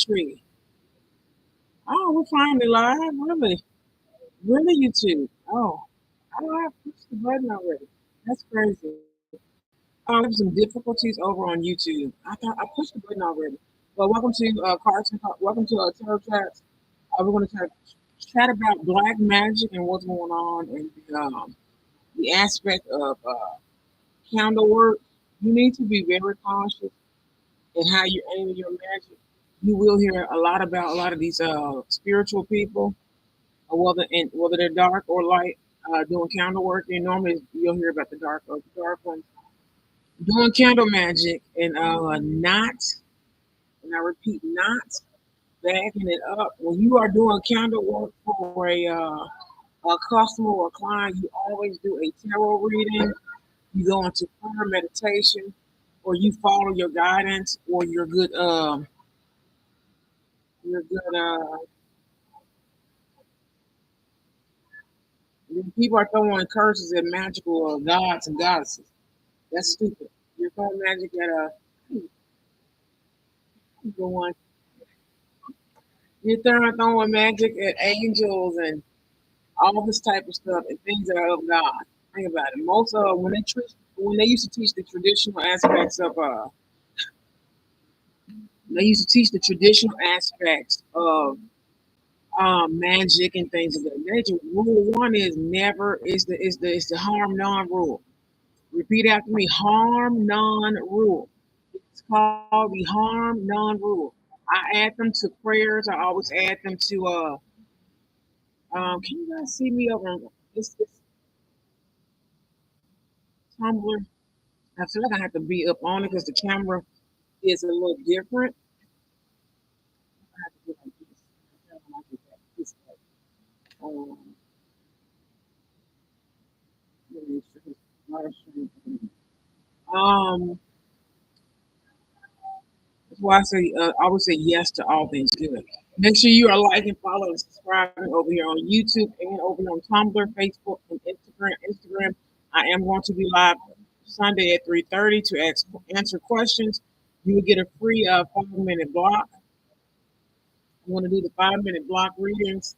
Linktree. Oh, we're finally live. Really? Really, YouTube? Oh, I pushed the button already. That's crazy. We have some difficulties over on YouTube. I thought I pushed the button already. Well, welcome to Cards and welcome to Tarot Chats. We're going to chat about black magic and what's going on and the aspect of candle work. You need to be very cautious in how you're aiming your magic. You will hear a lot about a lot of these spiritual people, whether they're dark or light, doing candle work. And normally you'll hear about the dark ones doing candle magic and not, and I repeat, not backing it up. When you are doing candle work for a customer or a client, you always do a tarot reading. You go into prayer meditation, or you follow your guidance, or your good. People are throwing curses at magical gods and goddesses. That's stupid. You're throwing magic at going. You're throwing magic at angels and all this type of stuff and things that are of God. Think about it. Most of when they used to teach the traditional aspects of they used to teach the traditional aspects of magic and things of that nature. Rule one is never is the harm none rule. Repeat after me: harm none rule. It's called the harm none rule. I add them to prayers. I always add them to can you guys see me over on this Tumblr? I feel like I have to be up on it because the camera is a little different. I have to do like this. I don't like it this way. Um, let me make sure it's live stream. Um, that's why I would say yes to all things good. Make sure you are liking, following, and subscribing over here on YouTube and over here on Tumblr, Facebook, and Instagram. I am going to be live Sunday at 3:30 to answer questions. You will get a free 5-minute block. I want to do the 5-minute block readings.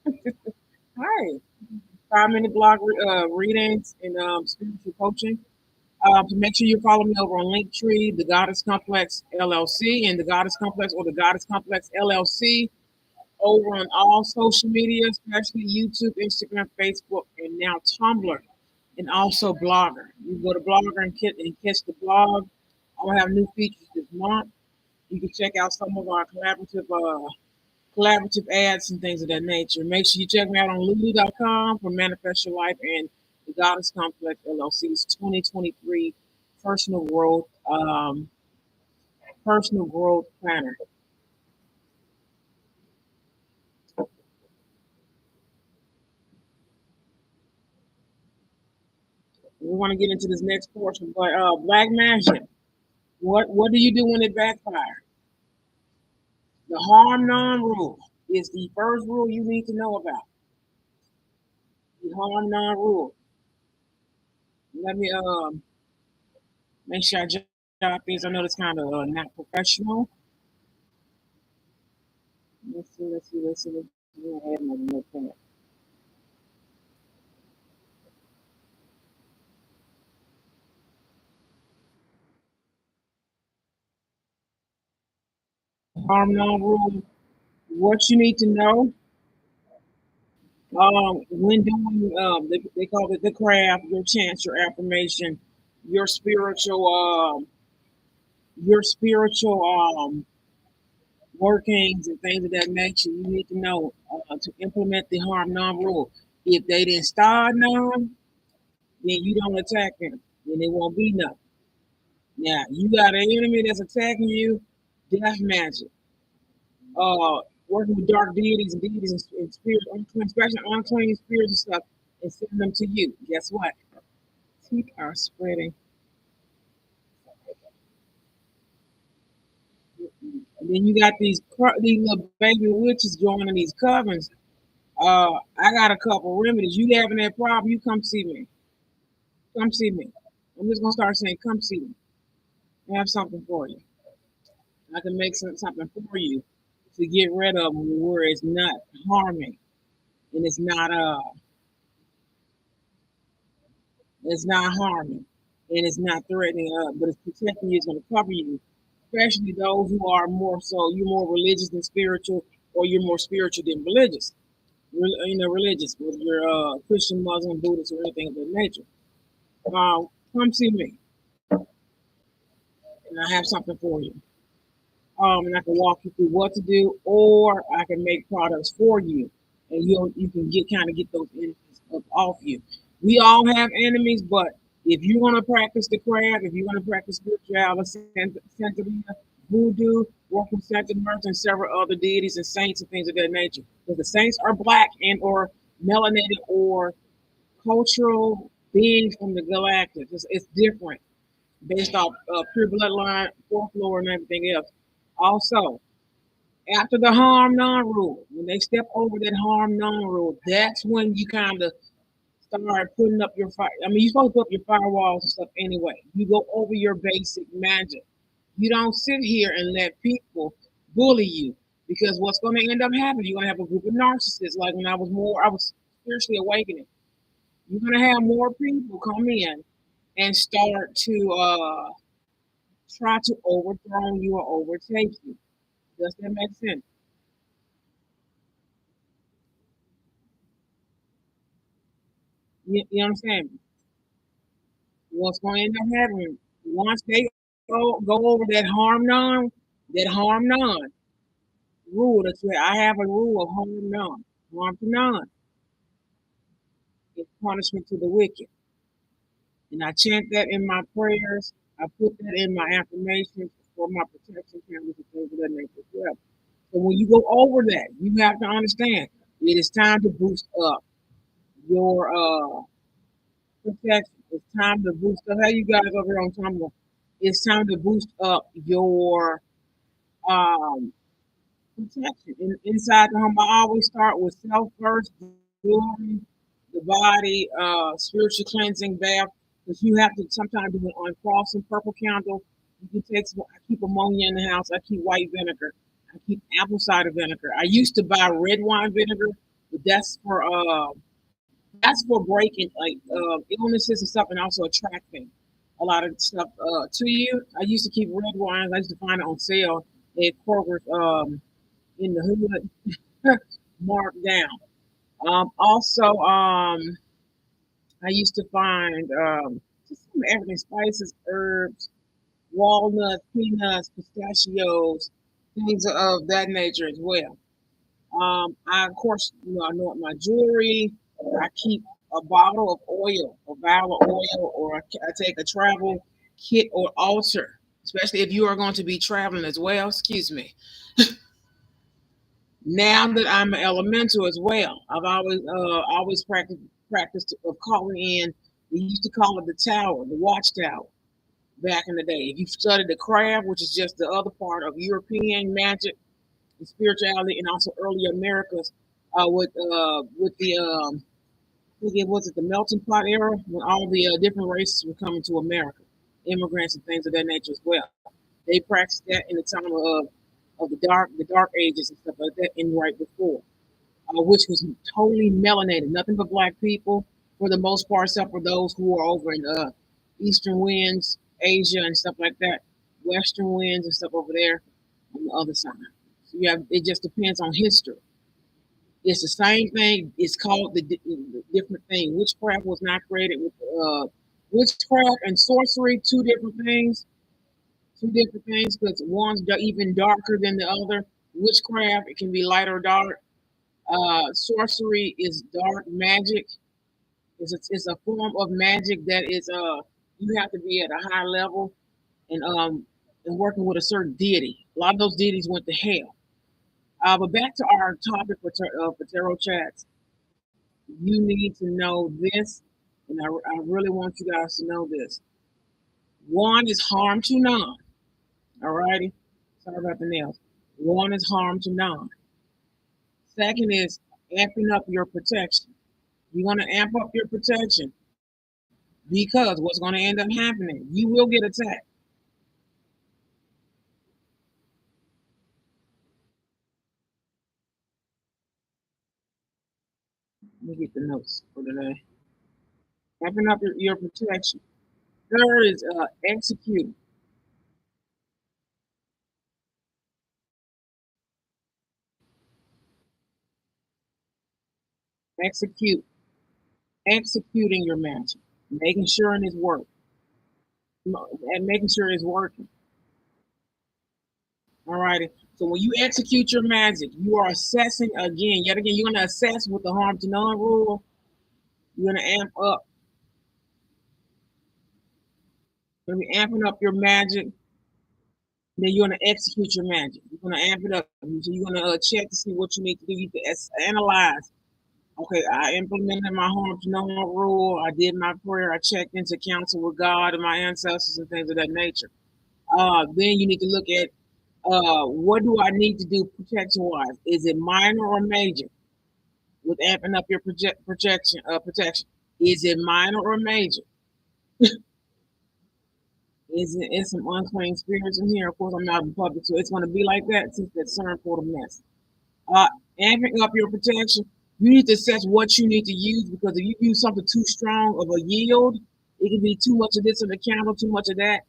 Hi, 5-minute block readings and spiritual coaching. To make sure you follow me over on Linktree, the Goddess Complex LLC, and the Goddess Complex or the Goddess Complex LLC over on all social media, especially YouTube, Instagram, Facebook, and now Tumblr, and also Blogger. You go to Blogger and catch the blog. I'm gonna have new features this month. You can check out some of our collaborative ads and things of that nature. Make sure you check me out on lulu.com for Manifest Your Life and the Goddess Complex LLC's 2023 personal growth um, personal growth planner. We want to get into this next portion, but black magic. What do you do when it backfires? The harm none rule is the first rule you need to know about. The harm none rule. Let me make sure I jot this. I know it's kind of not professional. Let's see. We'll add another notepad. Harm none rule. What you need to know when doing they call it the craft, your chance, your affirmation, your spiritual your spiritual workings and things of that nature. You need to know to implement the harm none rule. If they didn't start none, then you don't attack them. Then it won't be nothing. Now you got an enemy that's attacking you, death magic. Working with dark deities and spirits, unclean, especially unclean spirits and stuff, and sending them to you. Guess what? Teeth are spreading. And then you got these little baby witches joining these covens. I got a couple remedies. You having that problem? You come see me. Come see me. I'm just gonna start saying, "Come see me. I have something for you." I can make something for you to get rid of them where it's not harming and it's not harming and it's not threatening, but it's protecting you. It's going to cover you, especially those who are more so you're more religious than spiritual, or you're more spiritual than religious. Religious, whether you're Christian, Muslim, Buddhist, or anything of that nature. Come see me, and I have something for you. And I can walk you through what to do, or I can make products for you, and you can get those enemies up off you. We all have enemies, but if you're gonna practice the craft, if you're gonna practice spirituality, Santeria, voodoo, work with Santa Martha and several other deities and saints and things of that nature, because the saints are black and or melanated or cultural beings from the galactic. It's different based off pure bloodline, folklore, and everything else. Also, after the harm none rule, when they step over that harm none rule, that's when you kind of start putting up your fire. I mean, you're supposed to put up your firewalls and stuff anyway. You go over your basic magic. You don't sit here and let people bully you, because what's going to end up happening, you're going to have a group of narcissists. Like when I was spiritually awakening. You're going to have more people come in and start to try to overthrow you or overtake you. Does that make sense? You understand me? What's going to end up happening once they go over that harm none rule? That's where I have a rule of harm to none is punishment to the wicked, and I chant that in my prayers. I put that in my affirmations for my protection cameras and things of that nature as well. So when you go over that, you have to understand it is time to boost up your protection. It's time to boost up. How you guys over here on Tumblr? It's time to boost up your um, protection. Inside the home, I always start with self first, jewelry, the body, spiritual cleansing bath. Because you have to sometimes do it on crossing purple candle. You can take some, I keep ammonia in the house. I keep white vinegar. I keep apple cider vinegar. I used to buy red wine vinegar, but that's for breaking like illnesses and stuff, and also attracting a lot of stuff to you. I used to keep red wines. I used to find it on sale at Kroger's in the hood, marked down. I used to find just some everything: spices, herbs, walnuts, peanuts, pistachios, things of that nature as well. I of course, I know my jewelry. I keep a bottle of oil, a vial of oil, or I take a travel kit or altar, especially if you are going to be traveling as well. Excuse me. Now that I'm an elemental as well, I've always practiced of calling in. We used to call it the tower, the watchtower, back in the day. If you studied the craft, which is just the other part of European magic and spirituality, and also early Americas, with the I think it was it the melting pot era when all the different races were coming to America, immigrants and things of that nature as well. They practiced that in the time of the dark ages and stuff like that, and right before, which was totally melanated, nothing but black people for the most part, except for those who are over in Eastern winds, Asia and stuff like that, Western winds and stuff over there on the other side. So yeah, it just depends on history. It's the same thing. It's called the different thing. Witchcraft was not created with witchcraft and sorcery, two different things. Two different things because one's even darker than the other. Witchcraft, it can be light or dark. Sorcery is dark magic. It's a form of magic that is you have to be at a high level and working with a certain deity. A lot of those deities went to hell. But back to our topic for tarot chats, you need to know this, and I really want you guys to know this. One is harm to none. All righty. Sorry about the nails. One is harm to none. Second is amping up your protection. You want to amp up your protection because what's going to end up happening? You will get attacked. Let me get the notes for today. Wrapping up your protection. Third is execute. Execute. Executing your magic. Making sure it is work. And making sure it's working. All righty. So when you execute your magic, you are assessing again. Yet again, you're going to assess with the harm to none rule. You're going to amp up. You're going to be amping up your magic. Then you're going to execute your magic. You're going to amp it up. So you're going to check to see what you need to do. You can analyze. Okay, I implemented my harm to no harm rule. I did my prayer. I checked into counsel with God and my ancestors and things of that nature. Then you need to look at what do I need to do protection wise? Is it minor or major? With amping up your protection, is it minor or major? Is it is some unclean spirits in here? Of course, I'm not in public, so it's going to be like that since that CERN for the mess. Uh, Amping up your protection, you need to assess what you need to use because if you use something too strong of a yield, it can be too much of this in the candle, too much of that,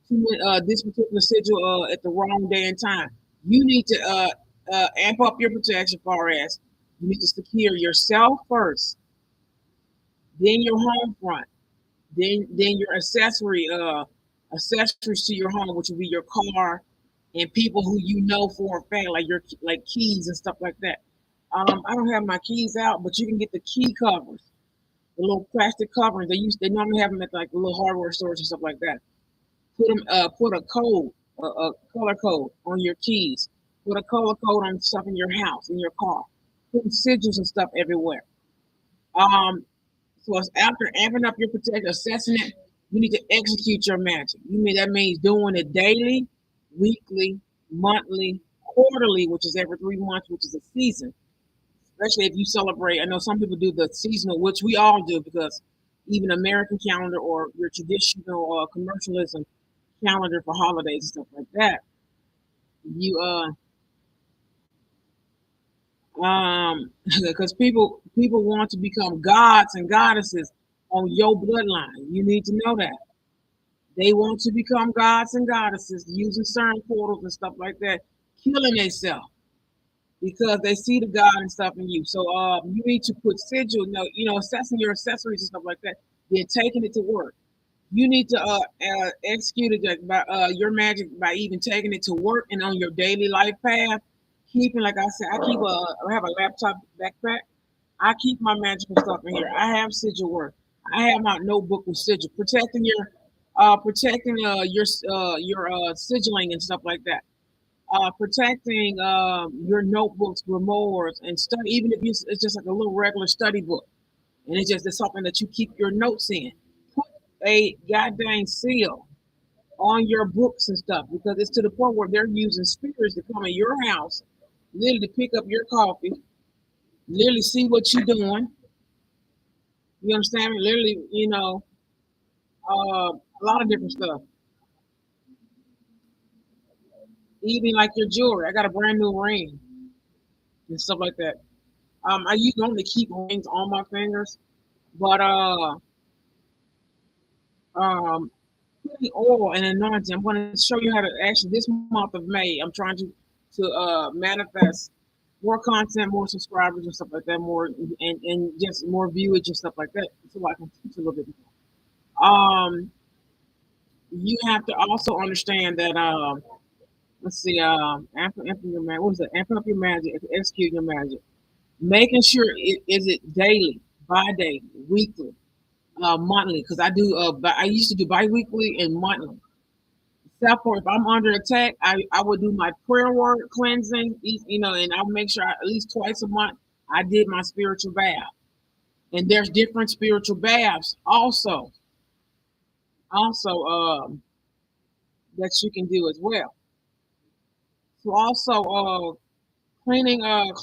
too much this particular sigil at the wrong day and time. You need to amp up your protection, far as you need to secure yourself first, then your home front, then your accessories to your home, which will be your car and people who you know for a fact, like your like keys and stuff like that. I don't have my keys out, but you can get the key covers, the little plastic covers. They normally have them at like the little hardware stores and stuff like that. Put a code, a color code on your keys. Put a color code on stuff in your house, in your car. Putting sigils and stuff everywhere. Um, so it's after amping up your protection, assessing it, you need to execute your magic. That means doing it daily, weekly, monthly, quarterly, which is every 3 months, which is a season. Especially if you celebrate. I know some people do the seasonal, which we all do because even American calendar or your traditional commercialism calendar for holidays and stuff like that. You because people want to become gods and goddesses on your bloodline. You need to know that. They want to become gods and goddesses using certain portals and stuff like that, killing themselves because they see the God and stuff in you. So you need to put sigil, assessing your accessories and stuff like that, then taking it to work. You need to execute it by your magic by even taking it to work and on your daily life path. Keeping, like I said, I have a laptop backpack. I keep my magical stuff in here. I have sigil work. I have my notebook with sigil, protecting your sigilling and stuff like that. Protecting your notebooks, grimoires, and stuff. Even if it's just like a little regular study book, and it's something that you keep your notes in. Put a goddamn seal on your books and stuff because it's to the point where they're using spirits to come in your house, literally to pick up your coffee, literally see what you're doing. You understand me? Literally, a lot of different stuff. Even like your jewelry. I got a brand new ring and stuff like that. I used to only keep rings on my fingers, but um, putting oil and anointing. I'm going to show you how to actually this month of May. I'm trying to manifest more content, more subscribers and stuff like that, more and just more viewage and stuff like that, so I can teach a little bit more. You have to also understand that let's see, amping your magic. What is it? Amping up your magic, executing your magic. Making sure is it daily, bi-day, weekly, monthly. Because I used to do bi-weekly and monthly. Except if I'm under attack, I would do my prayer work, cleansing, and I'll make sure at least twice a month I did my spiritual bath. And there's different spiritual baths also that you can do as well. So also cleaning house,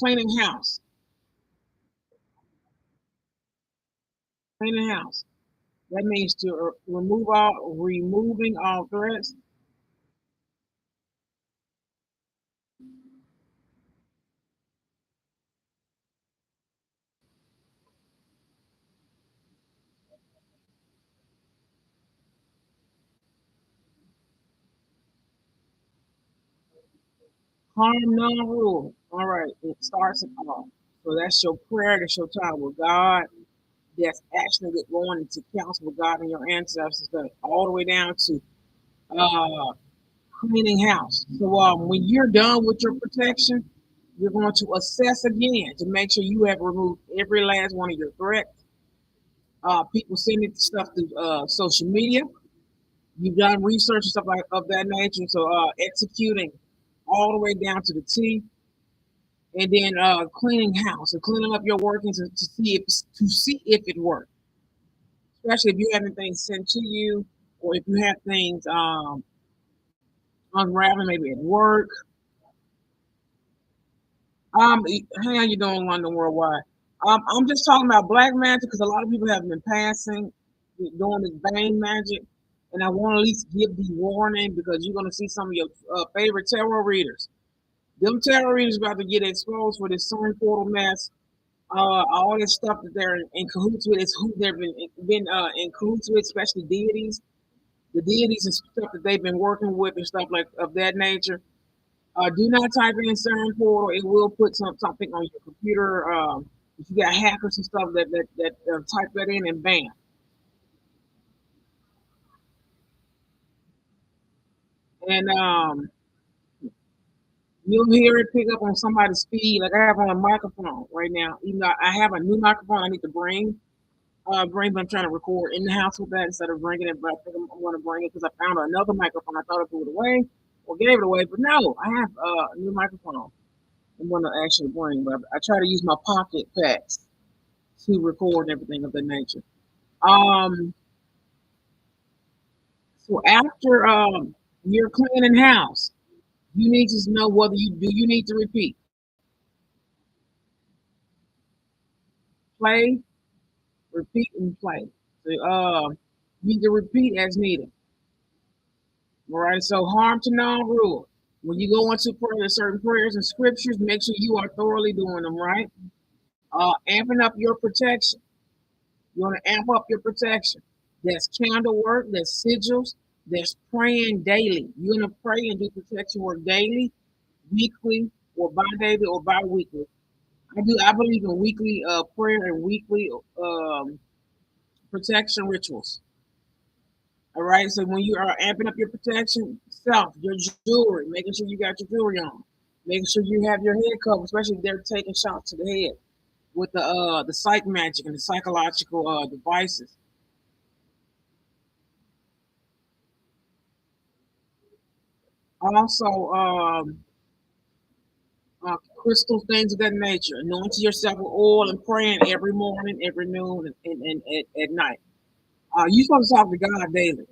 cleaning house. That means to removing all threats. Harm none rule. All right, it starts at all. So that's your prayer, that's your time with God. That's actually going into counsel with God and your ancestors, all the way down to uh, cleaning house. So when you're done with your protection, you're going to assess again to make sure you have removed every last one of your threats. People sending stuff through social media. You've done research and stuff like of that nature. So executing all the way down to the T, and then cleaning house and cleaning up your workings to see if it works. Especially if you have things sent to you, or if you have things unraveling maybe at work. How you doing, London Worldwide? I'm just talking about black magic because a lot of people have been passing doing this Bane magic, and I want to at least give the warning because you're going to see some of your favorite tarot readers. Them tarot readers about to get exposed for this sun portal mess. All this stuff that they're in cahoots with is who they've been in cahoots with, especially deities, the deities and stuff that they've been working with and stuff like of that nature. Do not type in CERN portal. It will put something on your computer. If you got hackers and stuff that type that in and bam. And you'll hear it pick up on somebody's speed. Like I have on a microphone right now. Even though I have a new microphone I need to bring, but I'm trying to record in the house with that instead of bringing it. But I think I'm going to bring it because I found another microphone. I thought I threw it away or gave it away, but no, I have a new microphone. I'm going to actually bring, but I try to use my pocket packs to record and everything of that nature. Um, so after you're cleaning house, you need to know whether you need to repeat, play, repeat, and play. So you need to repeat as needed. All right. So harm to non rule. When you go into prayer, certain prayers and scriptures, make sure you are thoroughly doing them right. Amping up your protection. You want to amp up your protection. There's candle work, there's sigils, there's praying daily. You're going to pray and do protection work daily, weekly, or bi-daily or bi-weekly. I believe in weekly prayer and weekly protection rituals. All right. So when you are amping up your protection, your jewelry, making sure you got your jewelry on, making sure you have your head covered, especially if they're taking shots to the head with the psych magic and the psychological devices. Also, crystal things of that nature. Anointing yourself with oil and praying every morning, every noon, and at night. You're supposed to talk to God daily.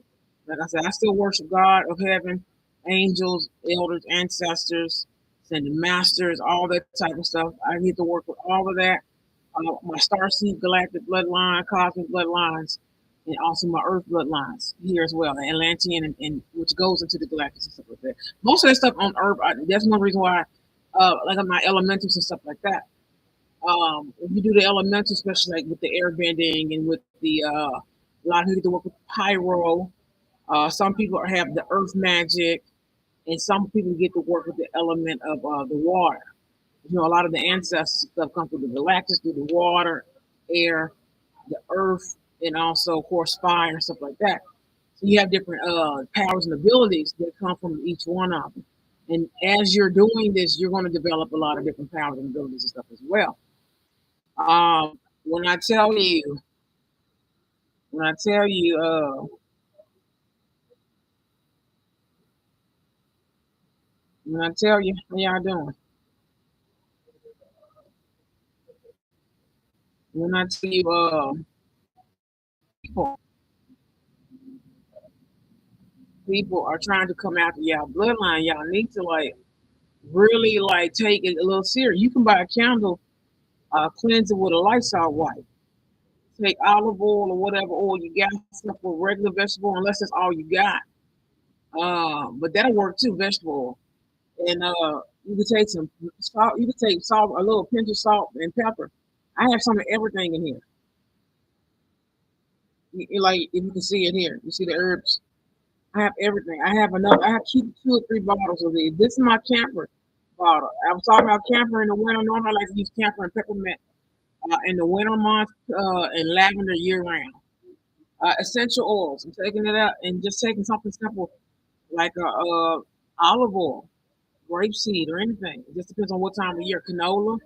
Like I said, I still worship God of heaven, angels, elders, ancestors, sending masters, all that type of stuff. I get to work with all of that. My starseed galactic bloodline, cosmic bloodlines, and also my earth bloodlines here as well, the Atlantean, and which goes into the galactic and stuff like that. Most of that stuff on earth, that's one reason why, like my elementals and stuff like that. If you do the elementals, especially like with the air bending and with the a lot of people get to work with pyro. Some people have the earth magic, and some people get to work with the element of the water. A lot of the ancestors stuff come through the galactics, through the water, air, the earth, and also, of course, fire and stuff like that. So you have different powers and abilities that come from each one of them. And as you're doing this, you're going to develop a lot of different powers and abilities and stuff as well. When I tell you, when I tell you, when I tell you, how y'all doing? When I tell you, people, people are trying to come after y'all bloodline, y'all need to really take it a little serious. You can buy a candle, cleanse it with a Lysol wipe. Take olive oil or whatever oil you got, stuff with regular vegetable, unless that's all you got. But that'll work too, vegetable oil. And you can take some salt. You can take salt, a little pinch of salt and pepper. I have some of everything in here. Like if you can see it here, you see the herbs. I have everything. I have enough. I have two or three bottles of these. This is my camper. bottle. I was talking about camphor in the winter. Normally, I like to use camphor and peppermint in the winter months and lavender year round. Essential oils. I'm taking it out and just taking something simple like olive oil, grapeseed, or anything. It just depends on what time of year. Canola,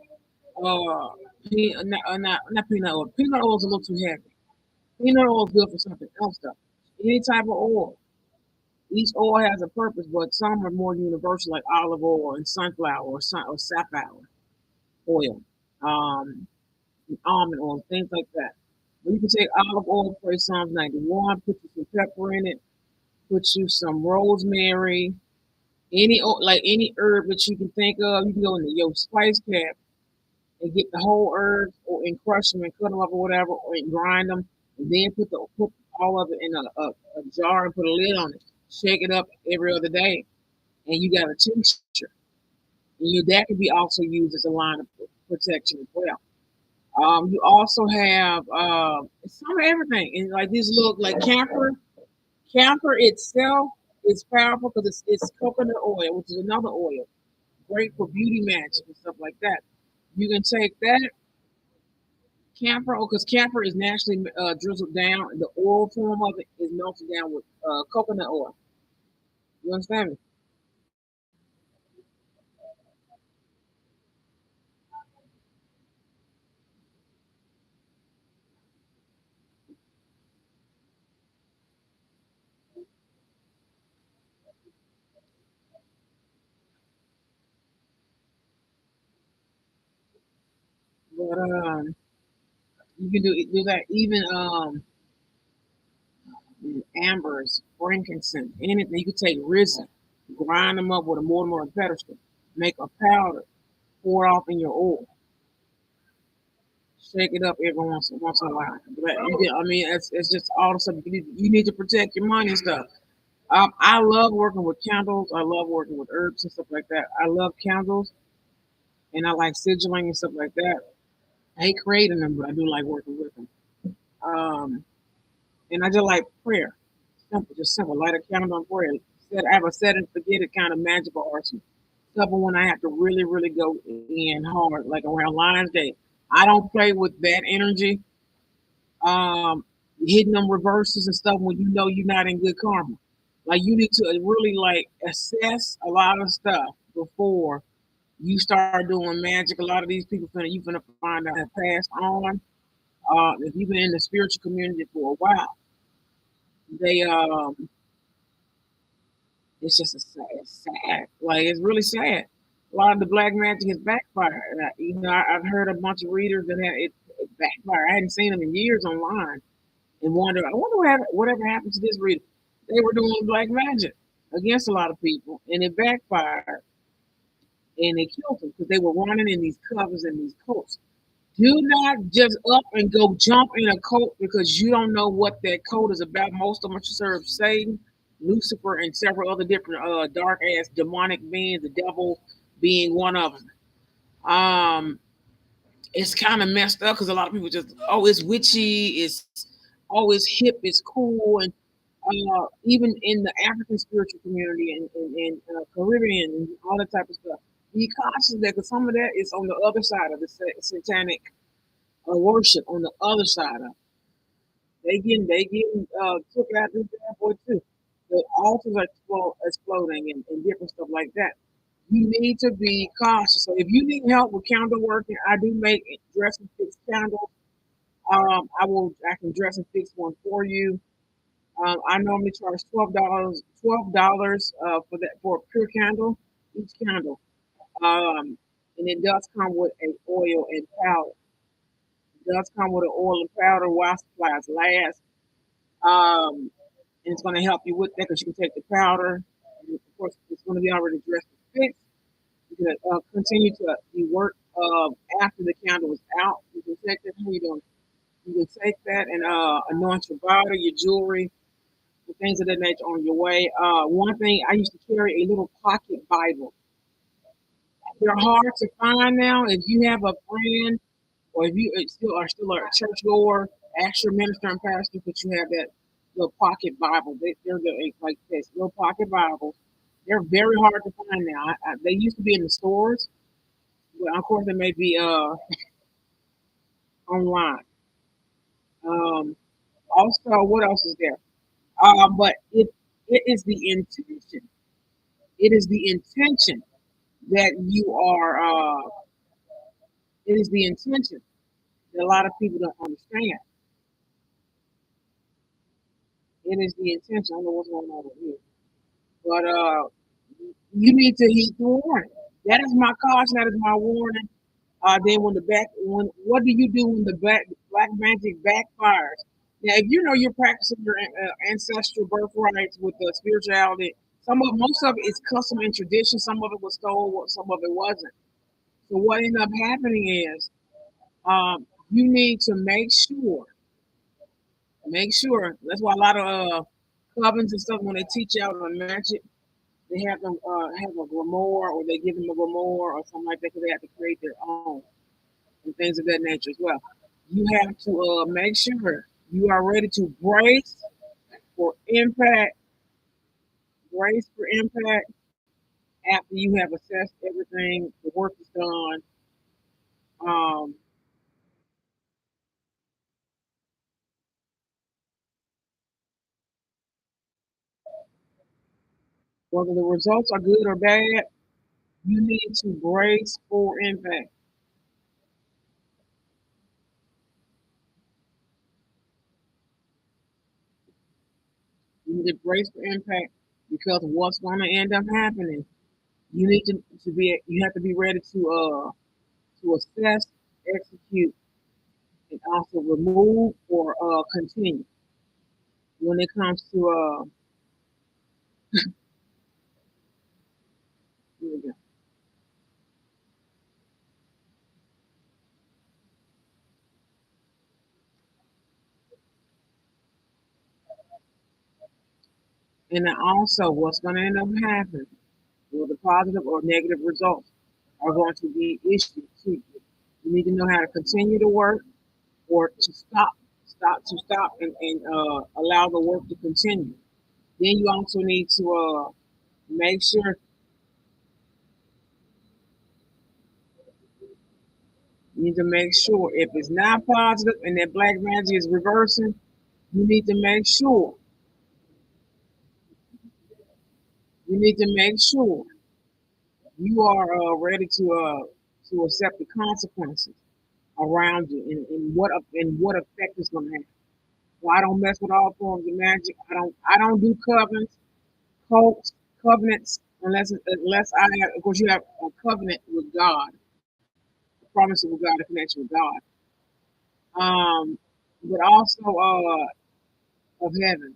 not peanut oil. Peanut oil is a little too heavy. Peanut oil is good for something else, though. Any type of oil. Each oil has a purpose, but some are more universal, like olive oil and sunflower or safflower oil, um, almond oil, things like that. But you can take olive oil, pray Psalms 91, put you some pepper in it, put you some rosemary, like any herb that you can think of. You can go into your spice cabinet and get the whole herbs and crush them and cut them up or whatever, or and grind them, and then put all of it in a jar and put a lid on it. Shake it up every other day, and you got a tincture. And that can be also used as a line of protection as well. You also have some of everything, and like these look like camphor. Camphor itself is powerful because it's coconut oil, which is another oil, great for beauty magic and stuff like that. You can take that camphor, because camphor is naturally drizzled down. The oil form of it is melted down with coconut oil. You understand me? But you can do that. Even ambers, frankincense, anything. You could take resin, grind them up with a mortar and pestle, make a powder, pour it off in your oil, shake it up every once in a while. But I mean, it's just all the stuff you need to protect your money and stuff. I love working with candles. I love working with herbs and stuff like that. I love candles and I like sigilling and stuff like that. I hate creating them, but I do like working with them. Um, and I just like prayer. Simple, just simple. Light a candle and prayer. I have a set and forget it kind of magical arsenal. Stuff when I have to really, really go in hard, like around Lions Day. I don't play with that energy. Um, Hitting them reverses and stuff when you know you're not in good karma. Like you need to really like assess a lot of stuff before you start doing magic. A lot of these people you finna find out have passed on. If you've been in the spiritual community for a while, they it's just it's sad. Like it's really sad. A lot of the black magic has backfired. I've heard a bunch of readers that it backfired. I hadn't seen them in years online, and I wonder whatever happened to this reader. They were doing black magic against a lot of people, and it backfired, and they killed them because they were running in these covers and these coats. Do not just up and go jump in a cult because you don't know what that cult is about. Most of them serve Satan, Lucifer, and several other different dark ass demonic beings, the devil being one of them. Um, it's kind of messed up because a lot of people just, oh, it's witchy, it's always hip, it's cool. And even in the African spiritual community and Caribbean and all that type of stuff, be cautious that because some of that is on the other side of the satanic worship on the other side of it. They getting took out this bad boy too. The altars are exploding and different stuff like that. You need to be cautious. So if you need help with candle working, I do make dress and fix candles. I can dress and fix one for you. I normally charge $12 for a pure candle, each candle. Um, and it does come with a oil and powder. It does come with an oil and powder while supplies last. Um, and it's going to help you with that because you can take the powder. And of course, it's going to be already dressed and fixed. You can continue to work after the candle is out. You can take that. How you doing? You can take that and anoint your body, your jewelry, and things of that nature on your way. One thing I used to carry a little pocket Bible. They're hard to find now. If you have a friend or if you still a church goer, ask your minister and pastor that you have that little pocket Bible. They're like this little pocket Bible. They're very hard to find now. They used to be in the stores, but of course they may be online. Um, Also, what else is there? But it is the intention. It is the intention that you are. It is the intention that a lot of people don't understand. It is the intention. I don't know what's going on over here, but you need to heed the warning. That is my caution. That is my warning. Then when what do you do when the black magic backfires? Now, if you know you're practicing your ancestral birthrights with the spirituality, most of it is custom and tradition. Some of it was stolen, some of it wasn't. So what ended up happening is you need to make sure. That's why a lot of covens and stuff when they teach out on magic, they have them have a grimoire or they give them a grimoire or something like that because they have to create their own and things of that nature as well. You have to make sure you are ready to for impact, brace for impact after you have assessed everything, the work is done. Um, Whether the results are good or bad, you need to brace for impact. You need to brace for impact because what's going to end up happening, you have to be ready to assess, execute, and also remove or continue when it comes to and then also what's going to end up happening, well, the positive or negative results are going to be issued to you. You need to know how to continue to work or to stop and allow the work to continue. Then you also need to make sure you need to make sure if it's not positive and that black magic is reversing, you need to make sure you are ready to accept the consequences around you and what effect it's going to have. So I don't mess with all forms of magic. I don't do cults, covenants unless of course you have a covenant with God, a promise with God, a connection with God. Um, but also of heaven.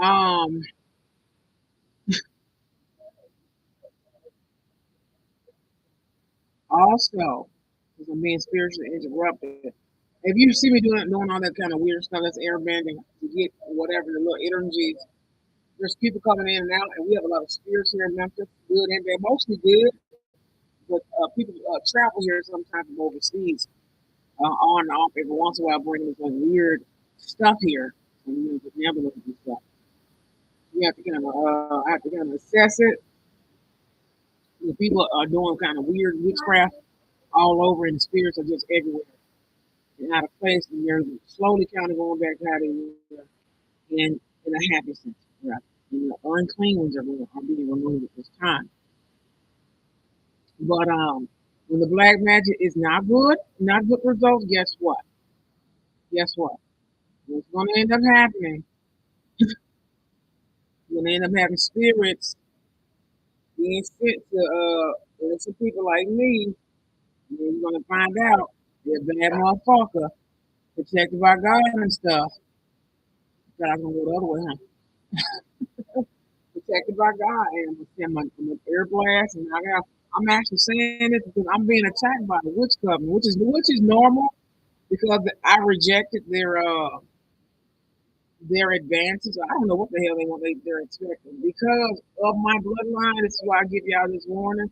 Um, Also, because I'm being spiritually interrupted. If you see me doing all that kind of weird stuff, that's airbending to get whatever the little energies. There's people coming in and out, and we have a lot of spirits here in Memphis, good and bad, mostly good. But people travel here sometimes from overseas, on and off. Every once in a while, bringing this like weird stuff here, and just never look at this stuff. You have to I have to kind of assess it. The people are doing kind of weird witchcraft all over, and the spirits are just everywhere and out of place, and they're slowly kind of going back to how they were in a happy sense, right? And the unclean ones are being removed at this time. But when the black magic is not good results, guess what? Guess what? What's going to end up happening? You're going to end up having spirits being sent to some people like me. And you're going to find out they're a bad motherfucker, protected by God and stuff. God gonna go the other way, huh? Protected by God, and I'm an air blast, and I'm actually saying this because I'm being attacked by the witch coven, which is normal because I rejected their advances. I don't know what the hell they're expecting because of my bloodline. This is why I give y'all this warning.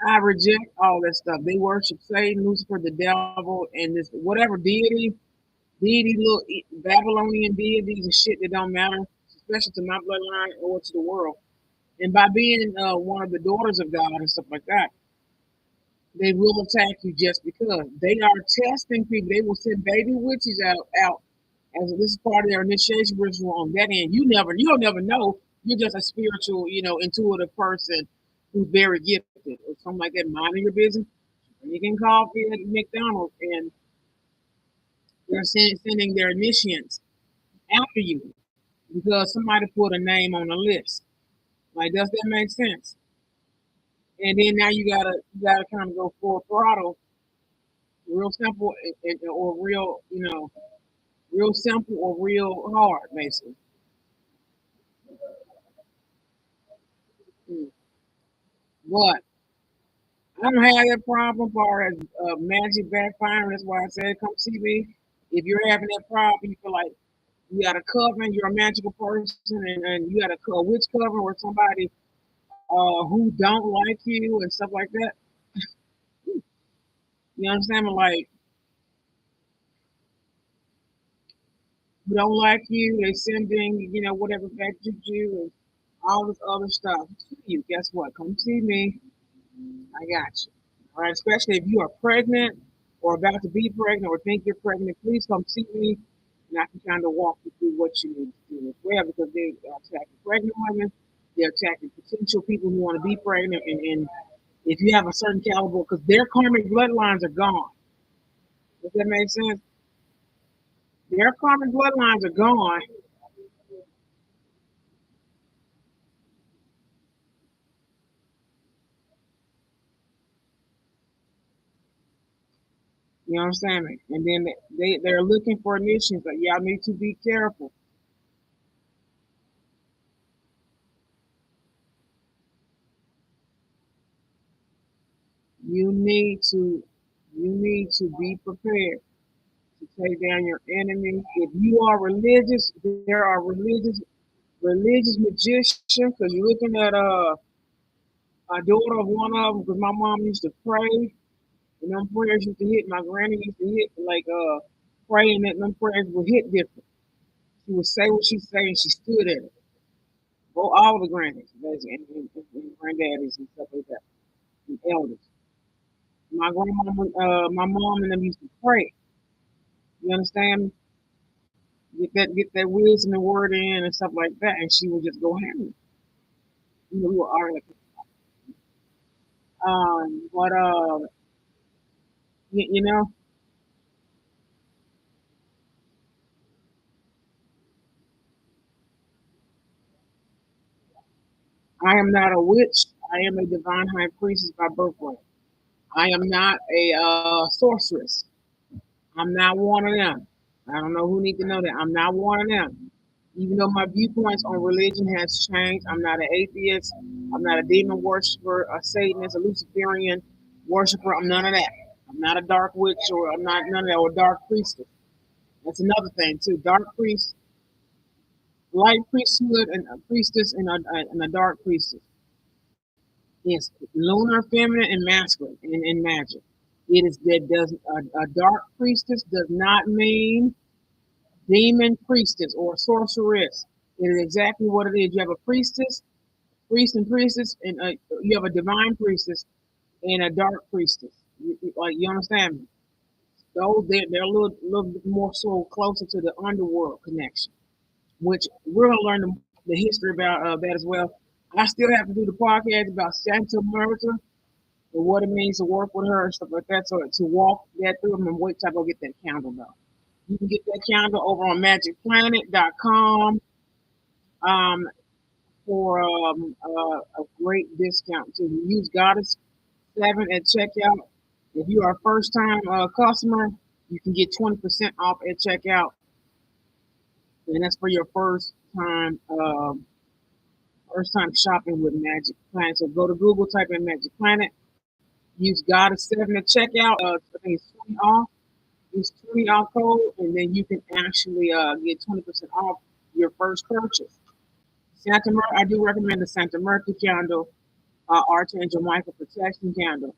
I reject all that stuff. They worship Satan, Lucifer, the devil, and this whatever deity, little Babylonian deities and shit that don't matter. especially to my bloodline or to the world. And by being one of the daughters of God and stuff like that, they will attack you just because they are testing people. They will send baby witches out as this is part of their initiation ritual on that end. You'll never know. You're just a spiritual, intuitive person who's very gifted or something like that. Minding your business. You can call at McDonald's and they're sending their initiates after you because somebody put a name on the list. Like, does that make sense? And then now you gotta kind of go full throttle, real simple or real, real simple or real hard, basically. Mm. But I don't have that problem far as magic backfiring. That's why I said come see me. If you're having that problem, you feel like you got a coven, you're a magical person, and you got a witch coven or somebody who don't like you and stuff like that. You understand? Like, who don't like you, they sending, whatever back to you and all this other stuff. You guess what? Come see me. I got you. All right, especially if you are pregnant or about to be pregnant or think you're pregnant, please come see me and I can kind of walk you through what you need to do as well because they are attacking pregnant women, they're attacking potential people who want to be pregnant, and if you have a certain caliber, because their karmic bloodlines are gone. Does that make sense? Their karmic bloodlines are gone. You understand me? And then they're looking for initiations. Like, y'all need to be careful. You need to you need to be prepared to take down your enemy. If you are religious, there are religious magicians because you're looking at a daughter of one of them because my mom used to pray and them prayers used to hit. My granny used to hit like praying that them prayers would hit different. She would say what she say and she stood at it. Well, all the grannies, basically, and granddaddies and stuff like that, and elders. My grandmama, my mom and them used to pray. You understand? Get that wisdom and word in and stuff like that, and she would just go hammer. We were already. But you know, I am not a witch. I am a divine high priestess by birthright. I am not a sorceress. I'm not one of them. I don't know who need to know that. I'm not one of them. Even though my viewpoints on religion has changed, I'm not an atheist. I'm not a demon worshiper, a Satanist, a Luciferian worshiper. I'm none of that. I'm not a dark witch or I'm not none of that or dark priestess. That's another thing too. Dark priest, light priesthood, and a priestess and a dark priestess. Yes, lunar, feminine, and masculine in magic. It is that does a dark priestess does not mean demon priestess or sorceress. It is exactly what it is. You have a priestess, priest and priestess, and you have a divine priestess and a dark priestess. Like you understand me? Those they're a little bit more so closer to the underworld connection, which we're gonna learn the history about that as well. I still have to do the podcast about Santa Marta and what it means to work with her and stuff like that. So to walk that through, I'm gonna wait till I go get that candle though. You can get that calendar over on MagickPlanet.com for a great discount. So you use Goddess7 at checkout. If you are a first time customer, you can get 20% off at checkout, and that's for your first time shopping with Magic Planet. So go to Google, type in Magic Planet, use Goddess7 at checkout. I think it's 20 off. Use 20 off code, and then you can actually get 20% off your first purchase. Santa Murphy, I do recommend the Santa Murphy candle, Archangel Michael protection candle.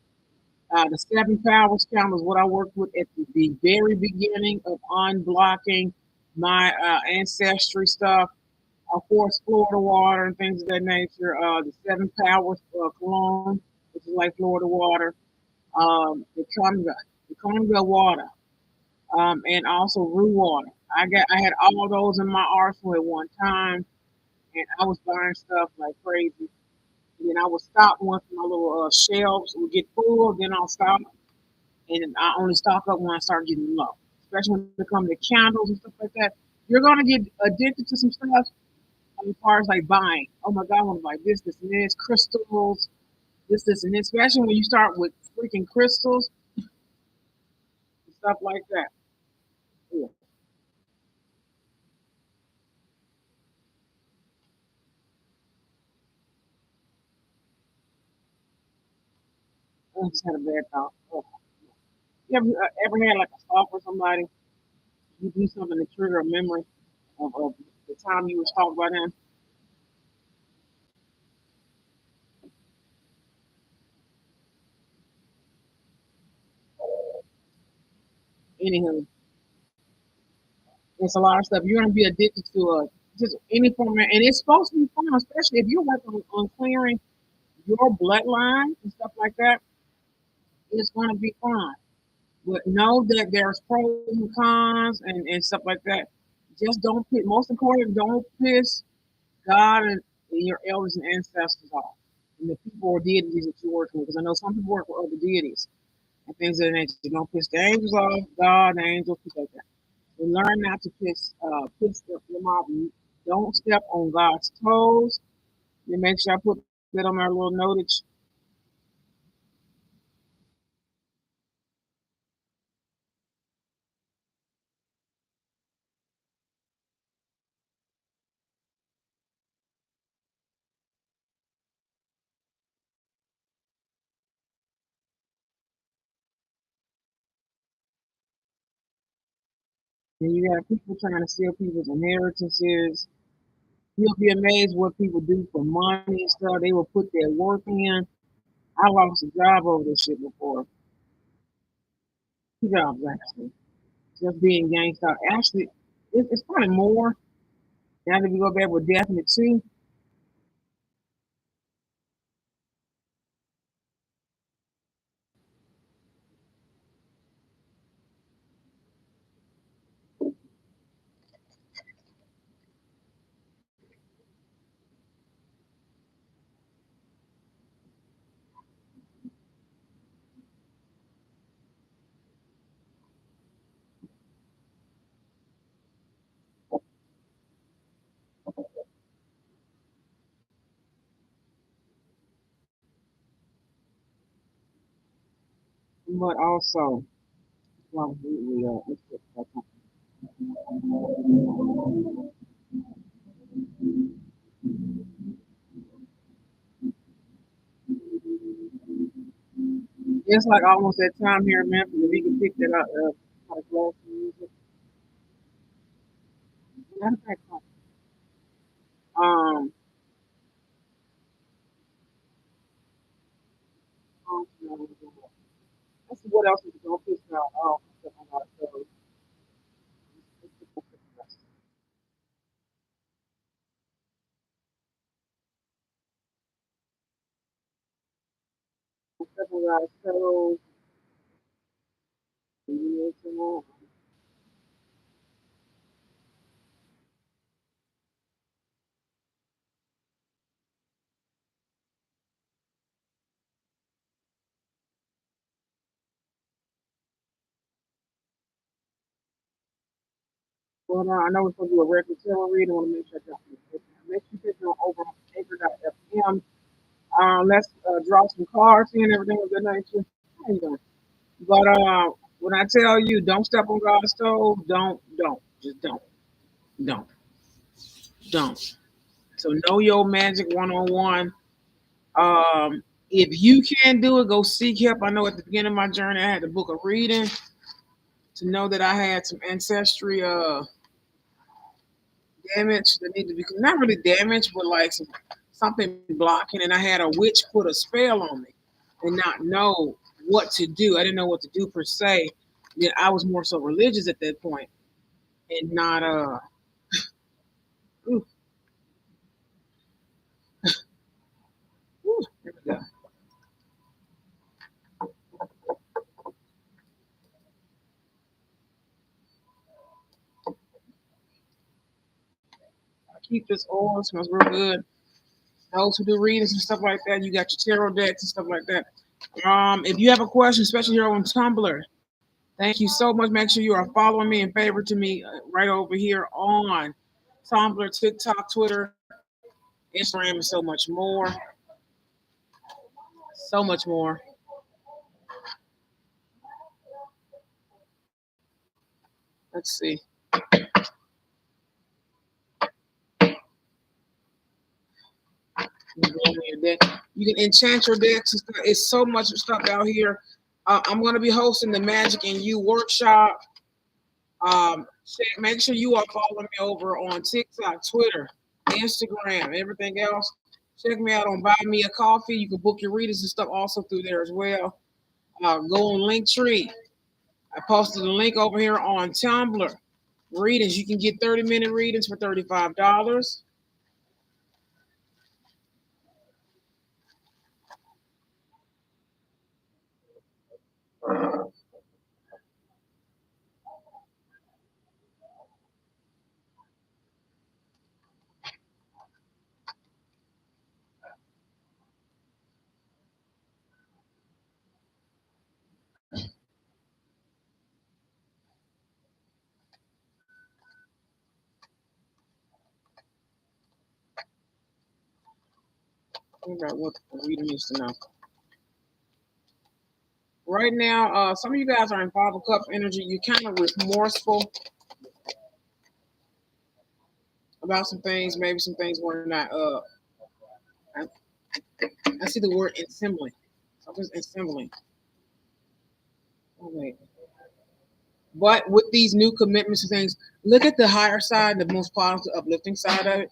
The Seven Powers candle is what I worked with at the very beginning of unblocking my ancestry stuff. of course, Florida water and things of that nature. The Seven Powers cologne, which is like Florida water. The Conga water, and also Rue water. I had all those in my arsenal at one time, and I was buying stuff like crazy. And then I would stop once my little shelves would get full, then I'll stop, and I only stock up when I start getting low. Especially when it comes to candles and stuff like that. You're gonna get addicted to some stuff as far as like buying. Oh my god, I want to buy this, and this, crystals, this, and this. Especially when you start with freaking crystals and stuff like that. Yeah, I just had a bad thought. Oh. You ever had like a thought for somebody? You do something to trigger a memory of the time you was talking about him. Anywho, it's a lot of stuff. You're gonna be addicted to just any form, and it's supposed to be fun, especially if you're working on clearing your bloodline and stuff like that. It's gonna be fun, but know that there's pros and cons and stuff like that. Just don't piss. Most important, don't piss God and your elders and ancestors off, and the people or deities that you're working with. Because I know some people work with other deities and things of that nature. Don't piss the angels off, God, the angels, people like that. And learn not to piss them off. Don't step on God's toes. And make sure I put that on our little notage. And you got people trying to steal people's inheritances. You'll be amazed what people do for money and stuff. They will put their work in. I lost a job over this shit before. Two jobs actually. Just being gangsta. Actually, it's probably more. Now that we go back with definite two, but also, well, let's get back on. It's like almost that time here in Memphis. If we can pick that up, like last music. Matter of fact, um, let's see what else we can go pick out. Oh, something like those. Something like those. Well, I know we're supposed to do a record sale read. I want to make sure I got this. Make sure you on over on anchor.fm. Let's draw some cards in and everything of that nature. How you doing? But when I tell you, don't step on God's toes, just don't, don't. So know your magic 101. If you can't do it, go seek help. I know at the beginning of my journey, I had to book a reading to know that I had some ancestry damage that needed to be not really damaged, but like something blocking. And I had a witch put a spell on me and not know what to do. I didn't know what to do per se. Then I was more so religious at that point and not. Ooh, keep this oil. It smells real good. Those who do readings and stuff like that, you got your tarot decks and stuff like that. If you have a question, especially here on Tumblr, thank you so much. Make sure you are following me and favorite to me right over here on Tumblr, TikTok, Twitter, Instagram, and so much more. So much more. Let's see. You can enchant your decks. It's so much stuff out here. I'm going to be hosting the Magic and You workshop. Make sure you are following me over on TikTok, Twitter, Instagram, everything else. Check me out on Buy Me a Coffee. You can book your readings and stuff also through there as well. Go on Linktree. I posted a link over here on Tumblr. Readings. You can get 30-minute readings for $35. Figure out what the reader needs to know. Right now, some of you guys are in Five of Cups energy. You're kind of remorseful about some things. Maybe some things were not. I, I see the word assembling. Something's assembling. Oh, wait. But with these new commitments and things, look at the higher side, the most positive, uplifting side of it.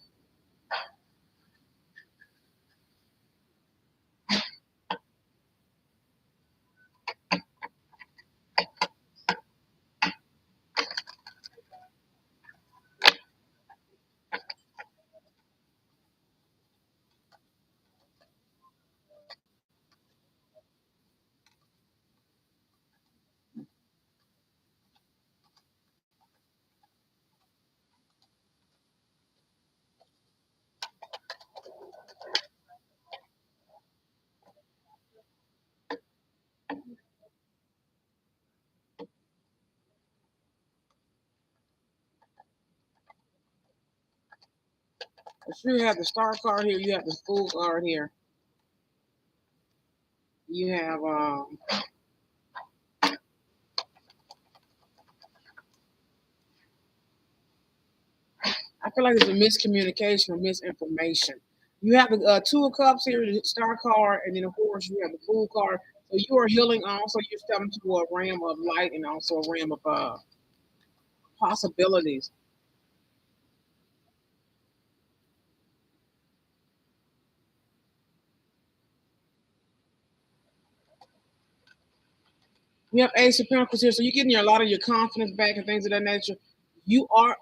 So you have the star card here. You have the fool card here. You have I feel like there's a miscommunication or misinformation. You have the Two of Cups here, the Star card, and then of course you have the Fool card. So you are healing. Also, you're stepping to a realm of light and also a realm of possibilities. You have Ace of Pentacles here, so you're getting a lot of your confidence back and things of that nature. You are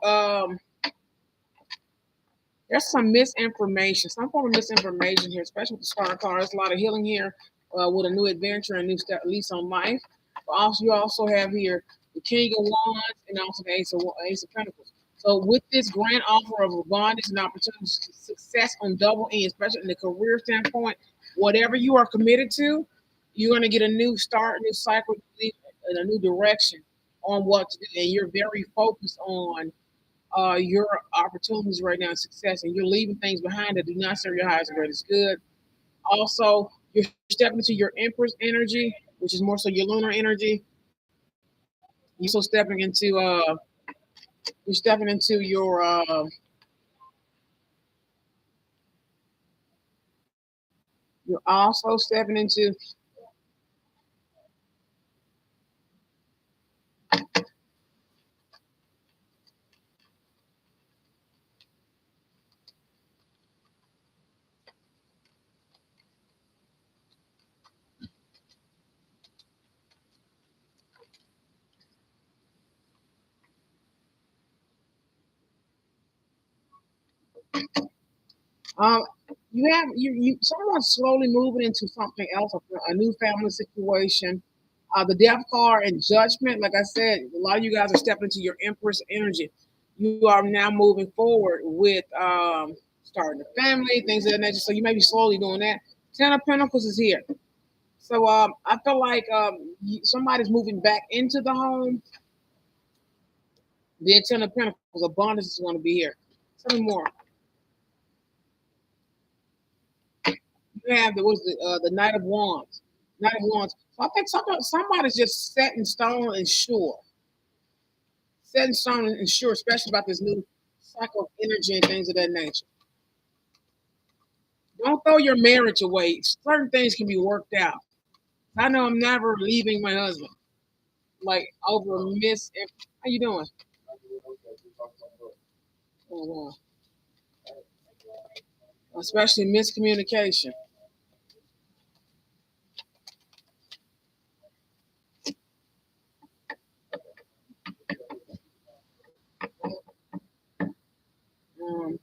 there's some misinformation, some form of misinformation here, especially with the Star card. There's a lot of healing here with a new adventure, a new step, lease on life. But also, you also have here the King of Wands and also the Ace of Pentacles. So, with this grand offer of abundance and opportunity, success on double end, especially in the career standpoint, whatever you are committed to, you're going to get a new start, new cycle, and a new direction on what to do. And you're very focused on your opportunities right now and success, and you're leaving things behind that do not serve your highest and greatest good. Also, you're stepping into your Empress energy, which is more so your lunar energy. You're also stepping into you're stepping into you're also stepping into um you someone's slowly moving into something else, a new family situation. The Death card and Judgment, like I said, a lot of you guys are stepping into your Empress energy. you are now moving forward with starting a family, things of that nature. So you may be slowly doing that. Ten of Pentacles is here. So I feel like somebody's moving back into the home. The Ten of Pentacles, abundance is going to be here. Tell me more. You have the Knight of Wands. Knight of Wands. So I think somebody's just set in stone and sure. Set in stone and sure, especially about this new cycle of energy and things of that nature. Don't throw your marriage away. Certain things can be worked out. I know I'm never leaving my husband. Like over how you doing? Oh, wow. Especially miscommunication. Um,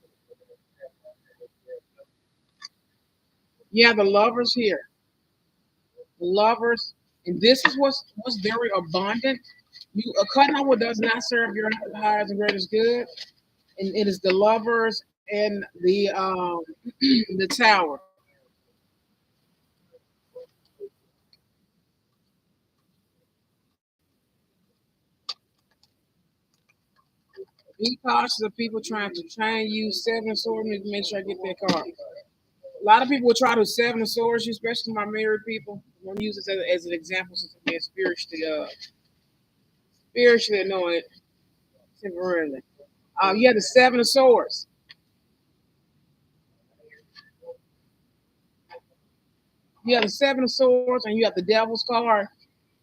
yeah, the lovers here. The lovers, and this is what's very abundant. A couple does not serve your highest and greatest good, and it is the lovers and the the tower. Be cautious of people trying to train you. Seven of Swords. Need to make sure I get that card. A lot of people will try to Seven of Swords, you, especially my married people. I'm going to use this as an example since I'm being spiritually annoyed temporarily. You have the Seven of Swords. You have the Seven of Swords, and you have the Devil's card.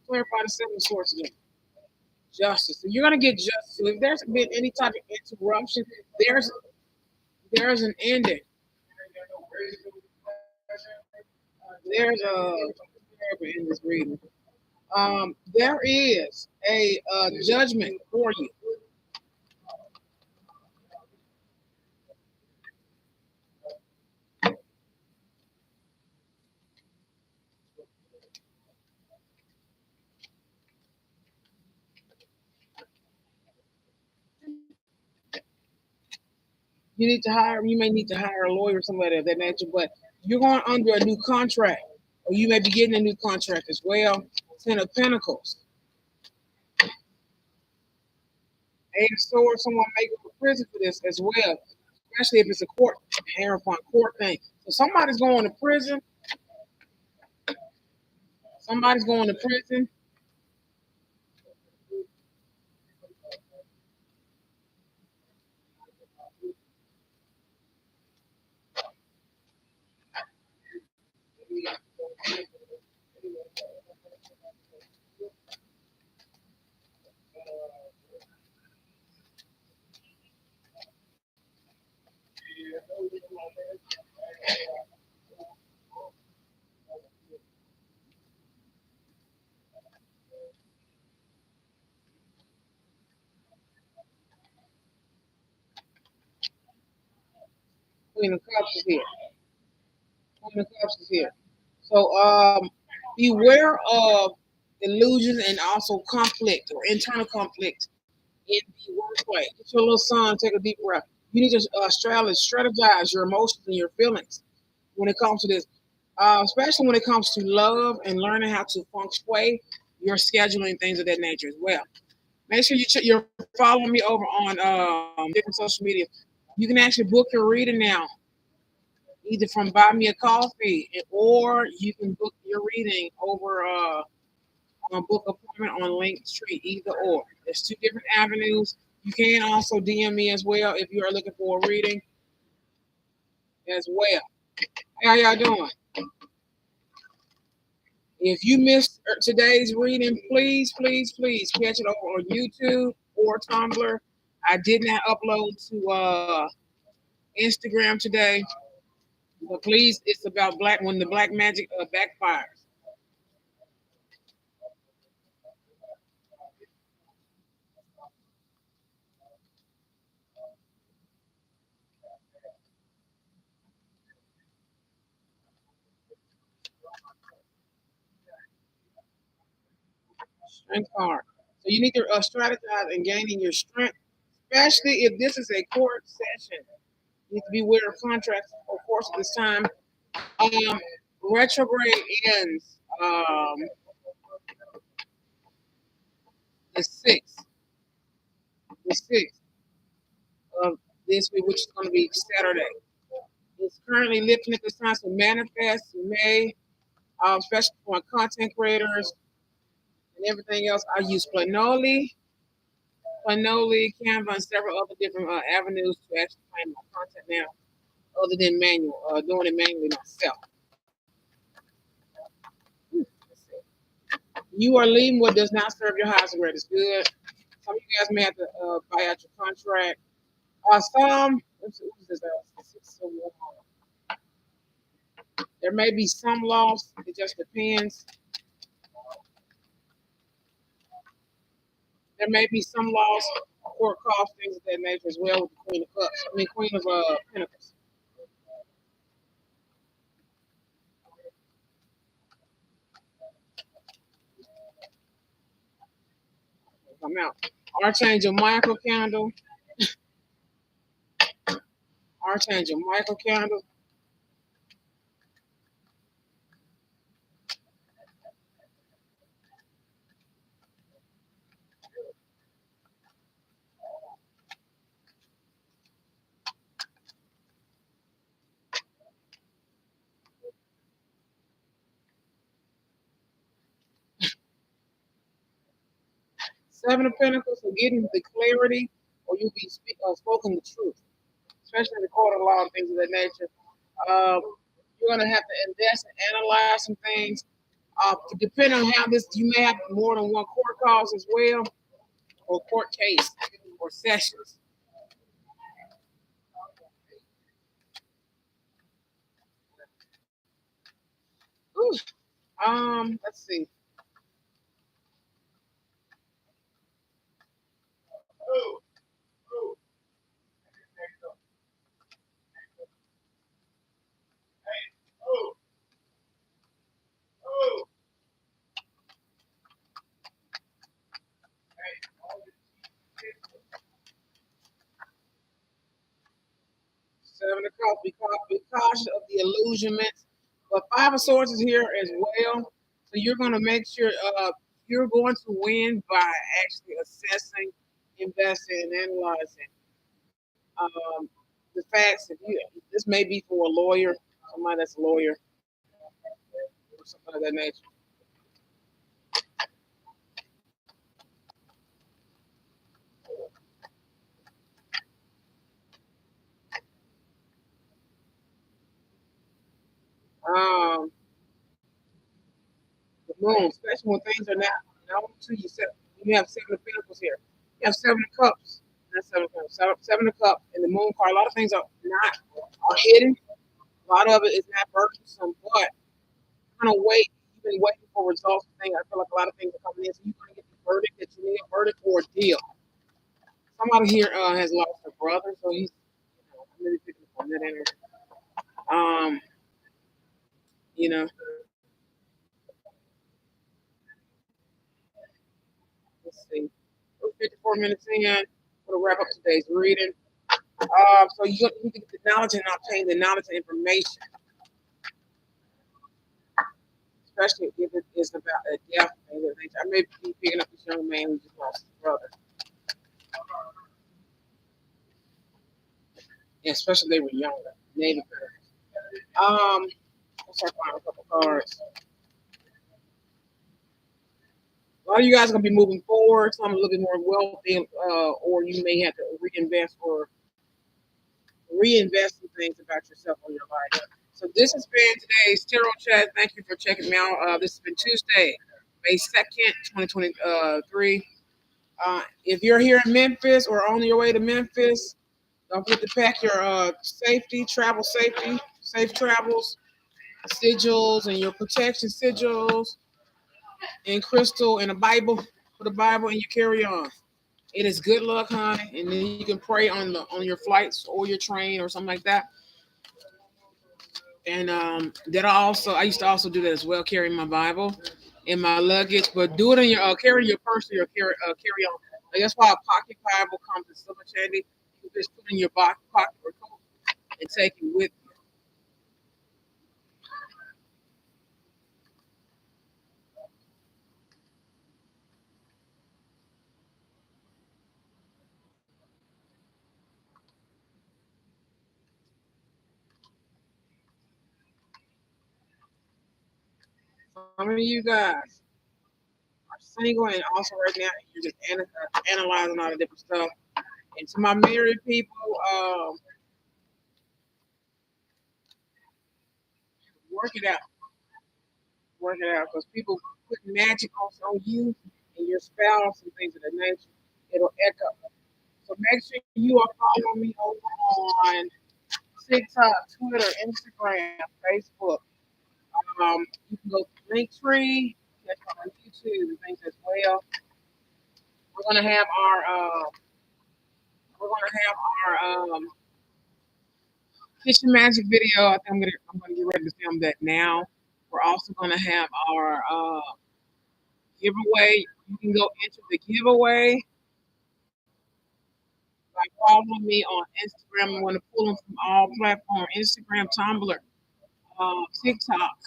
Clarify the Seven of Swords again. Justice. So you're going to get justice. So if there's been any type of interruption, there's there's an ending. There's a in this reading. There is a judgment for you. You may need to hire a lawyer or somebody of that nature, but you're going under a new contract, or you may be getting a new contract as well. Ten of Pentacles, Eight of Swords, someone may go to prison for this as well, especially if it's a hair upon court thing. So somebody's going to prison. Queen of Cups is here. Queen of Cups is here. So beware of illusions and also conflict or internal conflict in the workplace. Get your little son, take a deep breath. You need to strategize your emotions and your feelings when it comes to this, especially when it comes to love and learning how to feng shui your scheduling things of that nature as well. Make sure you're following me over on different social media. You can actually book your reading now, either from Buy Me a Coffee, or you can book your reading over on book appointment on Linktree, either or. There's two different avenues. You can also DM me as well if you are looking for a reading as well. How y'all doing? If you missed today's reading, please catch it over on YouTube or Tumblr. I did not upload to Instagram today, but please, it's about when the black magic backfires. Strength card. So you need to strategize in gaining your strength, especially if this is a court session. You need to be aware of contracts, of course, at this time. Um, Retrograde ends the 6th, the 6th of this week, which is going to be Saturday. It's currently lifting at this time, so manifest May, especially for content creators and everything else. I use Planoli, Canva, and several other different avenues to actually find my content now, other than doing it manually myself. Let's see. You are leaving what does not serve your highest and greatest good. Some of you guys may have to buy out your contract. There may be some loss. It just depends. There may be some loss, court costs, things of that nature as well with the Queen of Cups. I mean, Queen of Pentacles. Come out. Archangel Michael candle. Archangel Michael candle. Seven of Pentacles for getting the clarity, or you'll be spoken the truth, especially in the court of law and things of that nature. You're going to have to invest and analyze some things. Depending on how this, you may have more than one court cause as well, or court case, or sessions. Ooh. Let's see. 7 o'clock. Be cautious of the illusionments. But Five of Swords is here as well. So you're going to make sure you're going to win by actually assessing, investing, and analyzing the facts. This may be for a lawyer, somebody that's a lawyer, or something of that nature. Um, the moon, especially when things are not known to you. You have 7 of Pentacles here. You have 7 of Cups. Not 7 of Cups. 7 of Cups. And the moon card. A lot of things are hidden. A lot of it is not burdensome, but kind of wait. You've been waiting for results. I feel like a lot of things are coming in. So you're going to get the verdict that you need, a verdict or a deal. Somebody here has lost a brother, so I'm really picking up on that energy. Um, you know, let's see. We're 54 minutes in. We'll wrap up today's reading. So you get the knowledge and obtain the knowledge and information, especially if it is about a death. I may be picking up this young man who just lost his brother. Yeah, especially they were younger. Native parents. Let's start finding a couple cards. A lot of you guys are gonna be moving forward. Some a little bit more wealthy, or you may have to reinvest in things about yourself or your life. So this has been today's tarot chat. Thank you for checking me out. This has been Tuesday, May 2nd, 2023. If you're here in Memphis or on your way to Memphis, don't forget to pack your travel safety, safe travels, sigils, and your protection sigils, and crystal, and a Bible. Put a Bible in your carry-on. It is good luck, honey, and then you can pray on your flights or your train or something like that. And I used to also do that as well, carry my Bible in my luggage, but do it in your carry your purse or your carry on. Like, that's why a pocket Bible comes in so much handy. You can just put in your pocket or coat and take it with you. Some of you guys are single and also right now you're just analyzing all the different stuff. And to my married people, work it out. Work it out. Because people put magic on you and your spouse and things of that nature. It'll echo. So make sure you are following me over on TikTok, Twitter, Instagram, Facebook. You can go to Linktree, check out on YouTube and things as well. We're gonna have our kitchen magic video. I think I'm gonna get ready to film that now. We're also gonna have our giveaway. You can go enter the giveaway by following me on Instagram. I'm gonna pull them from all platforms: Instagram, Tumblr, TikTok,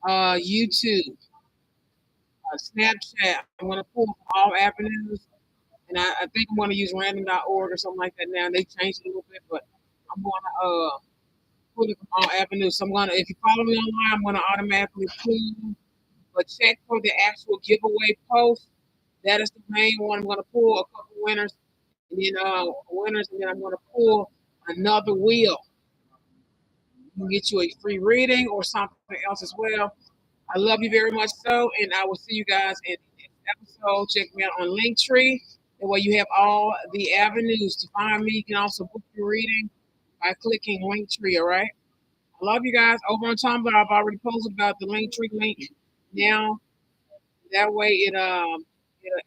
YouTube, Snapchat. I'm gonna pull from all avenues, and I think I'm gonna use random.org or something like that now. They changed it a little bit, but I'm gonna pull it from all avenues. So I'm gonna, if you follow me online, I'm gonna automatically pull you. But check for the actual giveaway post. That is the main one. I'm gonna pull a couple winners, and then I'm gonna pull another wheel. You can get you a free reading or something else as well. I love you very much so, and I will see you guys in the next episode. Check me out on Linktree. That way you have all the avenues to find me. You can also book your reading by clicking Linktree, all right? I love you guys. Over on Tumblr, I've already posted about the Linktree link now. That way it'll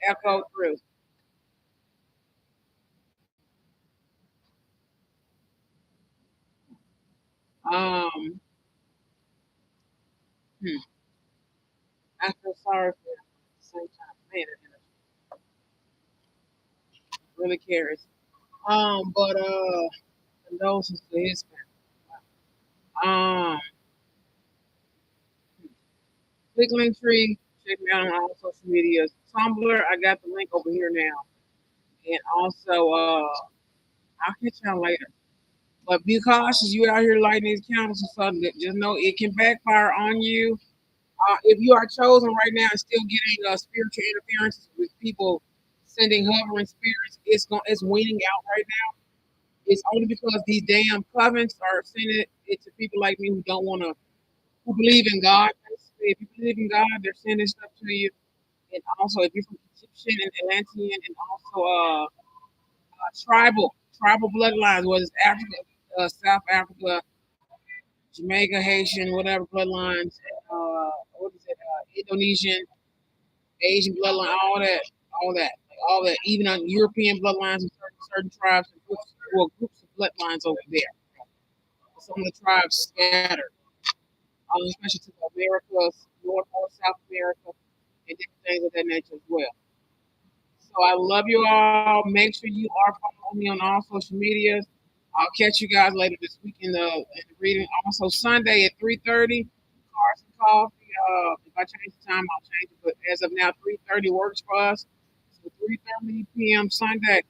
echo through. Um, hmm, I feel sorry for them at the same time. Man, it really carries. But condolences to his family. Click Linktree. Check me out on all social medias. Tumblr, I got the link over here now. And also, I'll catch y'all later. But be cautious. You out here lighting these candles or something. Just know it can backfire on you. If you are chosen right now and still getting spiritual interferences with people sending hovering spirits, it's weaning out right now. It's only because these damn covens are sending it to people like me who don't want to, who believe in God. Basically, if you believe in God, they're sending stuff to you. And also, if you're from Egyptian and Atlantean and also tribal bloodlines, whether it's Africa, South Africa, Jamaica, Haitian, whatever bloodlines, what is it, Indonesian, Asian bloodline, all that, even on European bloodlines and certain tribes and groups of bloodlines over there. Some of the tribes scattered, especially to the Americas, North or South America, and different things of that nature as well. So I love you all. Make sure you are following me on all social medias. I'll catch you guys later this week in the reading. Also Sunday at 3:30, Cars and Coffee. If I change the time, I'll change it. But as of now, 3:30 works for us. So 3:30 p.m. Sunday,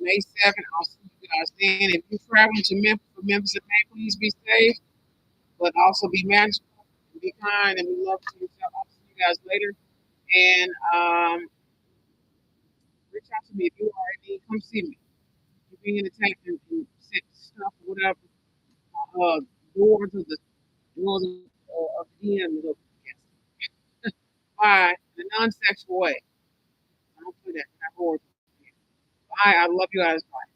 May 7th. I'll see you guys then. If you're traveling to Memphis for Memphis and May, please be safe, but also be magical and be kind and be love to yourself. I'll see you guys later. And reach out to me if you are in need. Come see me. You being in the tank and set stuff or whatever. Uh, doors of the of the DM. Bye. In a non-sexual way. Don't do that. Bye. I love you guys. Bye.